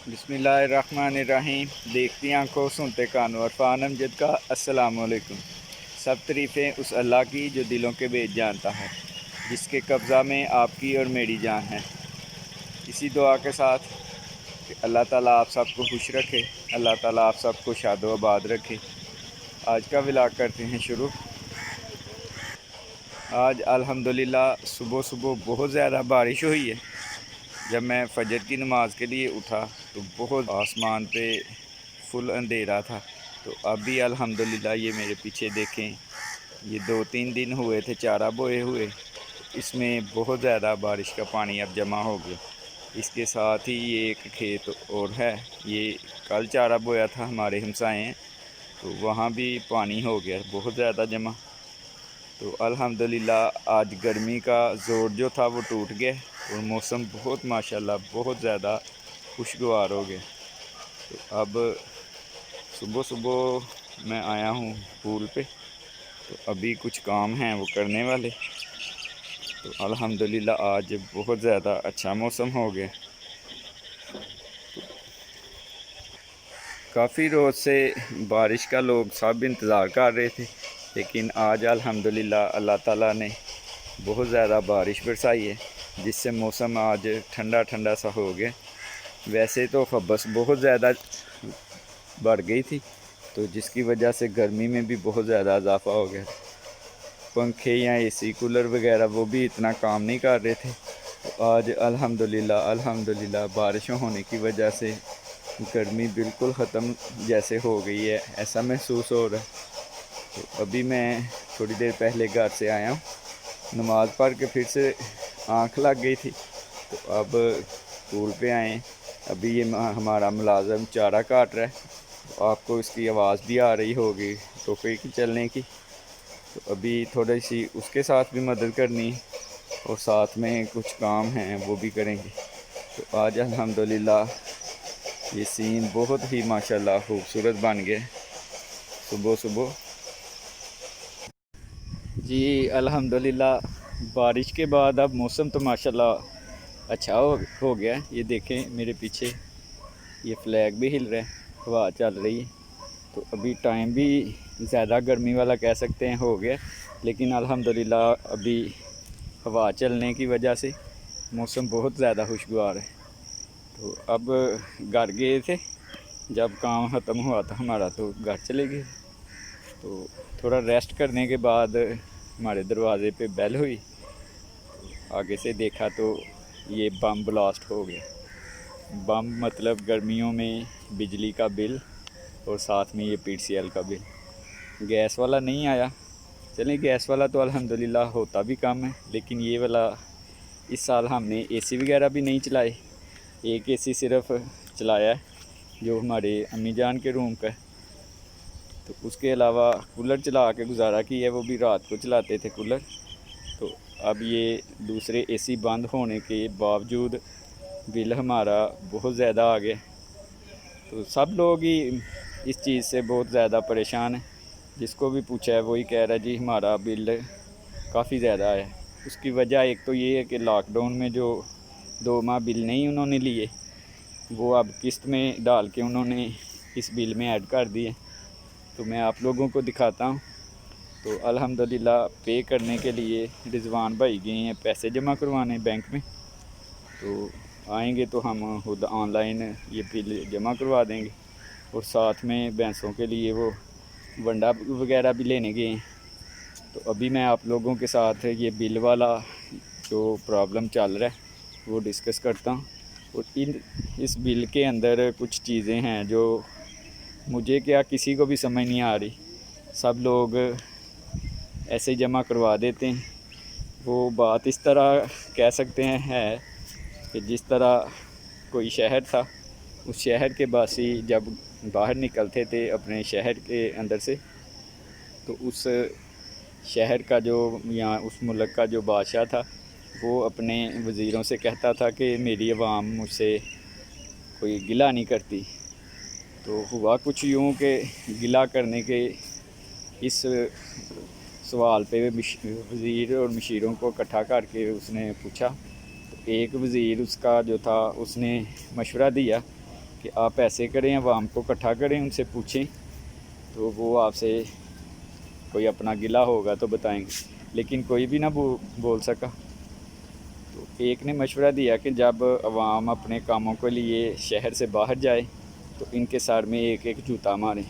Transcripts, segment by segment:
बिस्मिल्लाहिर्रहमानिर्रहीम। देखती आंखों सुनते कानों, अरफान अमजद का अस्सलाम वालेकुम। सब तारीफ़ें उस अल्लाह की जो दिलों के भेद जानता है, जिसके कब्ज़ा में आपकी और मेरी जान है। इसी दुआ के साथ कि अल्लाह ताला आप सबको खुश रखे, अल्लाह ताला आप सबको शादो आबाद रखे। आज का व्लॉग करते हैं शुरू। आज अल्हम्दुलिल्लाह सुबह सुबह बहुत ज़्यादा बारिश हुई है। जब मैं फजर की नमाज़ के लिए उठा तो बहुत आसमान पे फुल अंधेरा था। तो अभी अल्हम्दुलिल्लाह ये मेरे पीछे देखें, ये 2-3 दिन हुए थे चारा बोए हुए, इसमें बहुत ज़्यादा बारिश का पानी अब जमा हो गया। इसके साथ ही ये एक खेत और है, ये कल चारा बोया था, हमारे हमसाए हैं, तो वहाँ भी पानी हो गया बहुत ज़्यादा जमा। तो अल्हम्दुलिल्लाह आज गर्मी का ज़ोर जो था वो टूट गया और मौसम बहुत माशाल्लाह बहुत ज़्यादा खुशगवार हो गया। तो अब सुबह सुबह मैं आया हूँ पूल पे, तो अभी कुछ काम हैं वो करने वाले। तो अल्हम्दुलिल्लाह आज बहुत ज़्यादा अच्छा मौसम हो गया। काफ़ी रोज़ से बारिश का लोग सब इंतज़ार कर रहे थे, लेकिन आज अल्हम्दुलिल्लाह अल्लाह ताला ने बहुत ज़्यादा बारिश बरसाई है, जिससे मौसम आज ठंडा ठंडा सा हो गया। वैसे तो फब्बस बहुत ज़्यादा बढ़ गई थी, तो जिसकी वजह से गर्मी में भी बहुत ज़्यादा इजाफा हो गया। पंखे या एसी कूलर वगैरह वो भी इतना काम नहीं कर रहे थे। तो आज अल्हम्दुलिल्लाह बारिशों होने की वजह से गर्मी बिल्कुल ख़त्म जैसे हो गई है, ऐसा महसूस हो रहा है। तो अभी मैं थोड़ी देर पहले घर से आया हूँ, नमाज़ पढ़ के फिर से आँख लग गई थी, तो अब पूल पे आए। अभी ये हमारा मुलाज़म चारा काट रहा है, तो आपको इसकी आवाज़ भी आ रही होगी टोकरी की चलने की। तो अभी थोड़ी सी उसके साथ भी मदद करनी है और साथ में कुछ काम हैं वो भी करेंगे। तो आज अल्हम्दुलिल्लाह ये सीन बहुत ही माशाल्लाह खूबसूरत बन गया सुबह सुबह। जी अल्हम्दुलिल्लाह बारिश के बाद अब मौसम तो माशाल्लाह अच्छा हो गया है। ये देखें मेरे पीछे ये फ्लैग भी हिल रहा है, हवा चल रही है। तो अभी टाइम भी ज़्यादा गर्मी वाला कह सकते हैं हो गया, लेकिन अल्हम्दुलिल्लाह अभी हवा चलने की वजह से मौसम बहुत ज़्यादा खुशगवार है। तो अब घर गए थे, जब काम ख़त्म हुआ था हमारा तो घर चले गए। तो थोड़ा रेस्ट करने के बाद हमारे दरवाज़े पे बेल हुई, आगे से देखा तो ये बम ब्लास्ट हो गया। बम मतलब गर्मियों में बिजली का बिल और साथ में ये पीसीएल का बिल। गैस वाला नहीं आया, चलें गैस वाला तो अल्हम्दुलिल्लाह होता भी कम है, लेकिन ये वाला इस साल हमने एसी वगैरह भी नहीं चलाए। एक एसी सिर्फ चलाया है जो हमारे अम्मी जान के रूम का है, तो उसके अलावा कूलर चला के गुजारा किया है, वो भी रात को चलाते थे कूलर। तो अब ये दूसरे एसी बंद होने के बावजूद बिल हमारा बहुत ज़्यादा आ गया। तो सब लोग ही इस चीज़ से बहुत ज़्यादा परेशान हैं। जिसको भी पूछा है वही कह रहा है जी हमारा बिल काफ़ी ज़्यादा है। उसकी वजह एक तो ये है कि लॉकडाउन में जो 2 माह बिल नहीं उन्होंने लिए, वो अब किस्त में डाल के उन्होंने इस बिल में ऐड कर दिए। तो मैं आप लोगों को दिखाता हूँ। तो अल्हम्दुलिल्लाह पे करने के लिए रिजवान भाई गए हैं पैसे जमा करवाने बैंक में, तो आएंगे तो हम खुद ऑनलाइन ये बिल जमा करवा देंगे। और साथ में भैंसों के लिए वो वंडा वगैरह भी लेने गए हैं। तो अभी मैं आप लोगों के साथ ये बिल वाला जो प्रॉब्लम चल रहा है वो डिस्कस करता हूँ। और इस बिल के अंदर कुछ चीज़ें हैं जो मुझे क्या किसी को भी समझ नहीं आ रही। सब लोग ऐसे ही जमा करवा देते हैं। वो बात इस तरह कह सकते हैं है कि जिस तरह कोई शहर था, उस शहर के बासी जब बाहर निकलते थे अपने शहर के अंदर से, तो उस शहर का जो या उस मुल्क का जो बादशाह था वो अपने वज़ीरों से कहता था कि मेरी आवाम मुझसे कोई गिला नहीं करती। तो हुआ कुछ यूँ कि गिला करने के इस सवाल पे वज़ीर और मशीरों को इकट्ठा करके उसने पूछा। तो एक वज़ीर उसका जो था उसने मशवरा दिया कि आप ऐसे करें, अवाम को इकट्ठा करें, उनसे पूछें तो वो आपसे कोई अपना गिला होगा तो बताएंगे, लेकिन कोई भी ना बोल सका। तो एक ने मशवरा दिया कि जब अवाम अपने कामों के लिए शहर से बाहर जाए तो इनके सर में एक एक जूता मारें।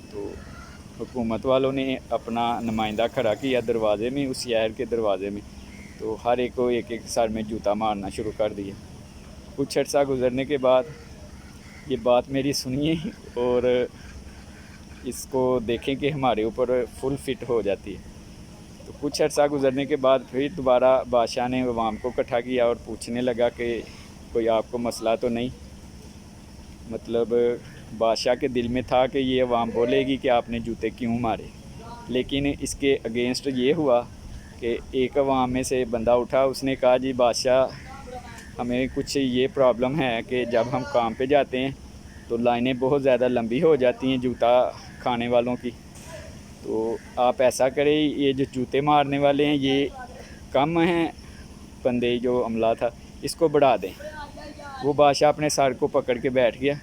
तो हुकूमत वालों ने अपना नुमाइंदा खड़ा किया दरवाज़े में, उस शहर के दरवाज़े में, तो हर एक को एक एक सर में जूता मारना शुरू कर दिया। कुछ अर्सा गुजरने के बाद ये बात मेरी सुनिए और इसको देखें कि हमारे ऊपर फुल फिट हो जाती है। तो कुछ अर्सा गुजरने के बाद फिर दोबारा बादशाह ने अवाम को इकट्ठा किया और पूछने लगा कि कोई आपको मसला तो नहीं। मतलब बादशाह के दिल में था कि ये अवाम बोलेगी कि आपने जूते क्यों मारे, लेकिन इसके अगेंस्ट ये हुआ कि एक अवाम में से बंदा उठा, उसने कहा जी बादशाह, हमें कुछ ये प्रॉब्लम है कि जब हम काम पे जाते हैं तो लाइनें बहुत ज़्यादा लंबी हो जाती हैं जूता खाने वालों की। तो आप ऐसा करें, ये जो जूते मारने वाले हैं ये कम हैं बंदे, जो अमला था इसको बढ़ा दें। वो बादशाह अपने सर को पकड़ के बैठ गया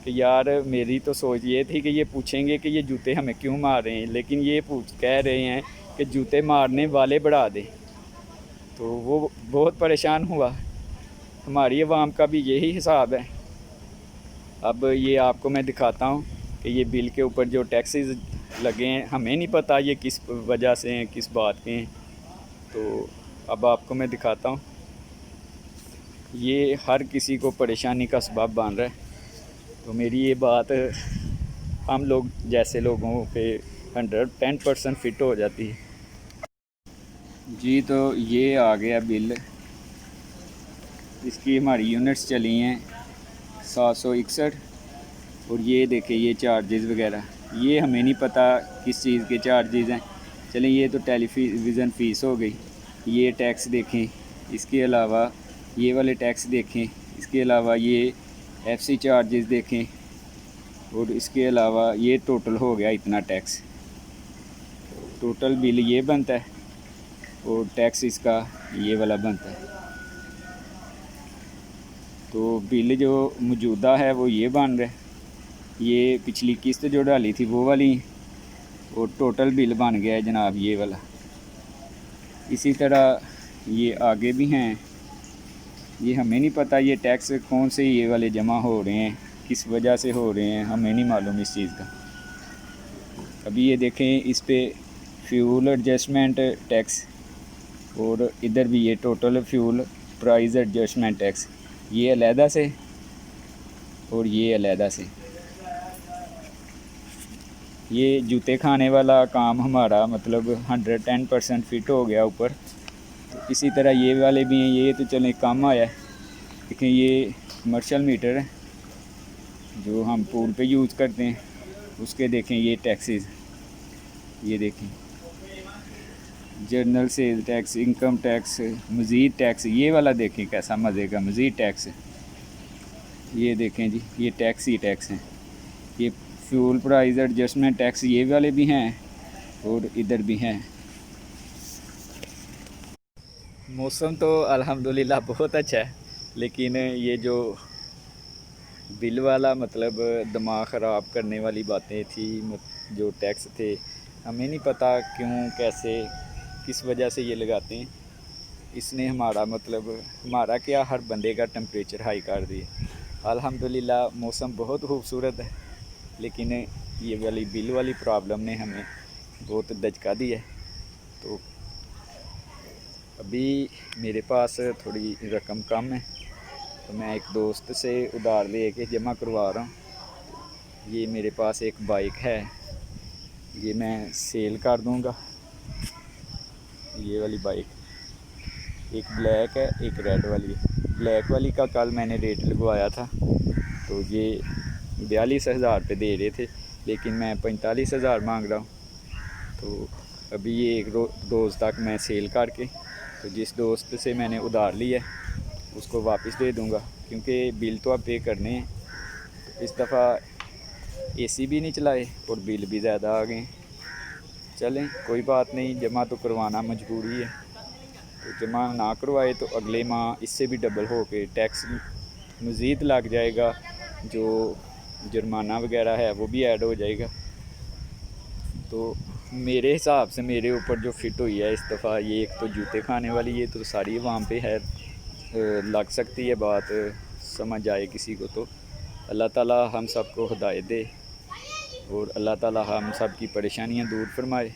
कि यार मेरी तो सोच ये थी कि ये पूछेंगे कि ये जूते हमें क्यों मार रहे हैं, लेकिन ये कह रहे हैं कि जूते मारने वाले बढ़ा दें। तो वो बहुत परेशान हुआ। हमारी अवाम का भी यही हिसाब है। अब ये आपको मैं दिखाता हूँ कि ये बिल के ऊपर जो टैक्सेस लगे हैं, हमें नहीं पता ये किस वजह से हैं, किस बात के हैं। तो अब आपको मैं दिखाता हूँ, ये हर किसी को परेशानी का सबब बन रहा है। तो मेरी ये बात हम लोग जैसे लोगों पे 110% फिट हो जाती है जी। तो ये आ गया बिल, इसकी हमारी यूनिट्स चली हैं 761, और ये देखें ये चार्जेस वगैरह, ये हमें नहीं पता किस चीज़ के चार्जेस हैं। चलें, ये तो टेलीविज़न फ़ीस हो गई। ये टैक्स देखें, इसके अलावा ये वाले टैक्स देखें, इसके अलावा ये एफसी चार्जेस देखें, और इसके अलावा ये टोटल हो गया इतना टैक्स। टोटल बिल ये बनता है और टैक्स इसका ये वाला बनता है। तो बिल जो मौजूदा है वो ये बन रहा है, ये पिछली किस्त जो डाली थी वो वाली, और टोटल बिल बन गया है जनाब ये वाला। इसी तरह ये आगे भी हैं, ये हमें नहीं पता ये टैक्स कौन से ये वाले जमा हो रहे हैं, किस वजह से हो रहे हैं, हमें नहीं मालूम इस चीज़ का। अभी ये देखें, इस पे फ्यूल एडजस्टमेंट टैक्स, और इधर भी ये total fuel price adjustment tax, ये अलहदा से और ये अलहदा से। ये जूते खाने वाला काम हमारा मतलब 110% फिट हो गया ऊपर। तो इसी तरह ये वाले भी हैं, ये तो चलें कम आया है। देखें ये कमर्शियल मीटर है जो हम पूल पे यूज़ करते हैं, उसके देखें ये टैक्सेस, ये देखें journal sale tax, income tax, मज़ीद टैक्स, ये वाला देखें कैसा मज़े का मज़ीद टैक्स है। ये देखें जी, ये टैक्स ही टैक्स हैं। ये फ्यूल प्राइस एडजस्टमेंट टैक्स ये वाले भी हैं और इधर भी हैं। मौसम तो अल्हम्दुलिल्लाह बहुत अच्छा है, लेकिन ये जो बिल वाला मतलब दिमाग ख़राब करने वाली बातें थी, जो टैक्स थे, हमें नहीं पता क्यों कैसे किस वजह से ये लगाते हैं। इसने हमारा मतलब हमारा क्या, हर बंदे का टेम्परेचर हाई कर दिया। अल्हम्दुलिल्लाह मौसम बहुत खूबसूरत है, लेकिन ये वाली बिल वाली प्रॉब्लम ने हमें बहुत दचका दिया है। तो अभी मेरे पास थोड़ी रकम कम है, तो मैं एक दोस्त से उधार ले के जमा करवा रहा हूँ। ये मेरे पास एक बाइक है, ये मैं सेल कर दूँगा। ये वाली बाइक एक ब्लैक है, एक रेड वाली है। ब्लैक वाली का कल मैंने रेट लगवाया था, तो ये 42,000 रुपये दे रहे थे, लेकिन मैं 45,000 मांग रहा हूँ। तो अभी ये एक रोज़ तक मैं सेल करके, तो जिस दोस्त से मैंने उधार लिया है उसको वापस दे दूँगा, क्योंकि बिल तो अब पे करने हैं। तो इस दफ़ा एसी भी नहीं चलाए और बिल भी ज़्यादा आ गए। चलें कोई बात नहीं, जमा तो करवाना मजबूरी है। तो जमा ना करवाए तो अगले माह इससे भी डबल हो के टैक्स मज़ीद लग जाएगा, जो जुर्माना वगैरह है वो भी ऐड हो जाएगा। तो मेरे हिसाब से मेरे ऊपर जो फ़िट हुई है इस दफ़ा, ये एक तो जूते खाने वाली, ये तो सारी वहाँ पे है, लग सकती है बात, समझ आए किसी को तो। अल्लाह ताला हम सबको हिदायत दे और अल्लाह ताला हम सब की परेशानियाँ दूर फरमाए।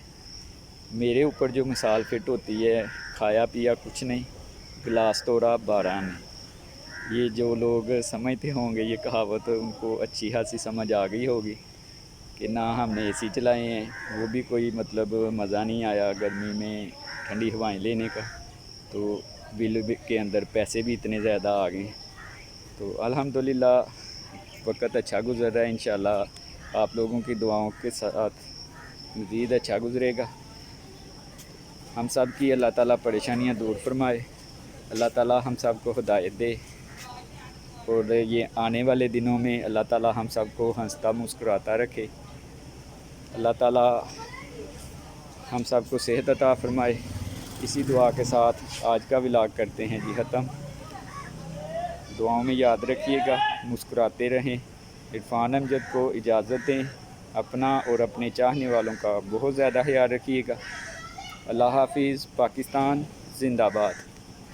मेरे ऊपर जो मिसाल फ़िट होती है, खाया पिया कुछ नहीं, गिलास तोड़ा 12 ने। ये जो लोग समझते होंगे ये कहावत, उनको अच्छी खासी समझ आ गई होगी कि ना हमने एसी चलाए हैं, वो भी कोई मतलब मज़ा नहीं आया गर्मी में ठंडी हवाएं लेने का, तो बिल के अंदर पैसे भी इतने ज़्यादा आ गए। तो अल्हम्दुलिल्लाह वक्त अच्छा गुज़र रहा है, इंशाल्लाह आप लोगों की दुआओं के साथ मज़ीद अच्छा गुज़रेगा। हम सब की अल्लाह ताला परेशानियाँ दूर फरमाए, अल्लाह ताला हम सब को हिदायत दे और ये आने वाले दिनों में अल्लाह ताला हम सब को हंसता मुस्कुराता रखे। अल्लाह ताला हम सब को सेहत अता फरमाए। इसी दुआ के साथ आज का व्लॉग करते हैं जी ख़त्म। दुआओं में याद रखिएगा, मुस्कुराते रहें। इरफान अमजद को इजाज़त दें। अपना और अपने चाहने वालों का बहुत ज़्यादा ख्याल रखिएगा। अल्लाह हाफिज़। पाकिस्तान ज़िंदाबाद।